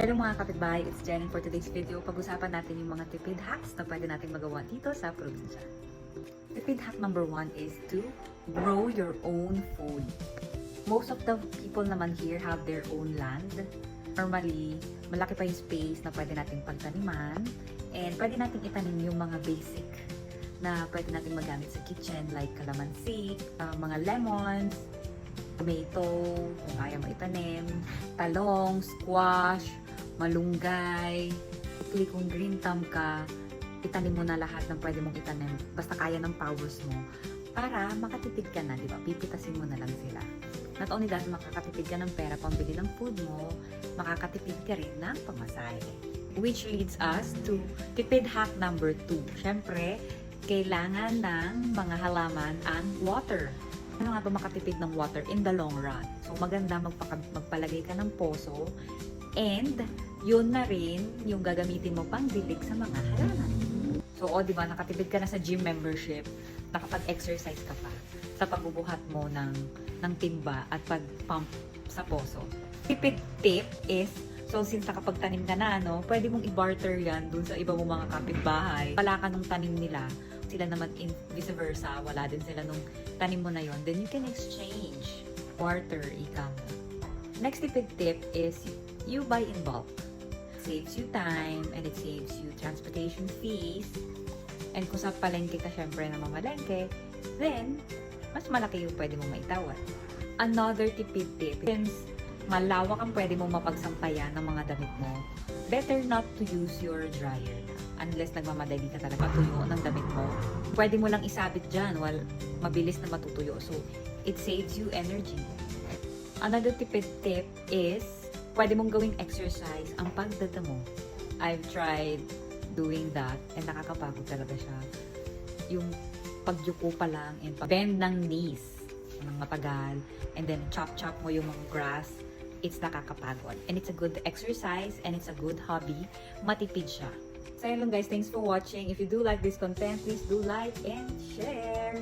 Hello mga kapitbahay, it's Jen. For today's video, pag-usapan natin yung mga tipid hacks na pwede natin magawa dito sa probinsya. Tipid hack number 1 is to grow your own food. Most of the people naman here have their own land. Normally, malaki pa yung space na pwede natin pagtaniman and pwede natin itanim yung mga basic na pwede natin magamit sa kitchen like calamansi, mga lemons, tomato, kung kaya mo itanim, talong, squash, malunggay. Kung green thumb ka, itanim mo na lahat ng pwede mong itanim. Basta kaya ng powers mo. Para makatipid ka na, di ba? Pipitasin mo na lang sila. Not only that, makakatipid ka ng pera pambili ng food mo, makakatipid ka rin ng pamasahe. Which leads us to tipid hack number 2. Siyempre, kailangan ng mga halaman ang water. Ano nga ba makatipid ng water in the long run? So, maganda magpalagay ka ng poso and yun na rin yung gagamitin mo pang dilig sa mga halaman. So, di ba, nakatipid ka na sa gym membership, nakapag-exercise ka pa sa pagbubuhat mo ng timba at pag-pump sa poso. Tipid tip is, so since nakapagtanim ka na, pwede mong i-barter yan dun sa iba mo mga kapitbahay. Wala ka nung tanim nila, sila naman vice versa, wala din sila nung tanim mo na yon, then you can exchange, barter, ika mo. Next tipid tip is you buy in bulk. Saves you time and it saves you transportation fees. And kung sa palengke ka syempre na mamalengke, then mas malaki yung pwede mong maitawad. Another tipid tip, since malawak ang pwede mong mapagsampayan ng mga damit mo, better not to use your dryer unless nagmamadali ka talaga tuyo ng damit mo. Pwede mo lang isabit dyan while mabilis na matutuyo. So, it saves you energy. Another tipid tip is pwede mong gawing exercise ang pagdadamo. I've tried doing that and nakakapagod talaga siya. Yung pagyuko pa lang and bend ng knees ng matagal and then chop mo yung mga grass, it's nakakapagod. And it's a good exercise and it's a good hobby. Matipid siya. So yun lang guys, thanks for watching. If you do like this content, please do like and share.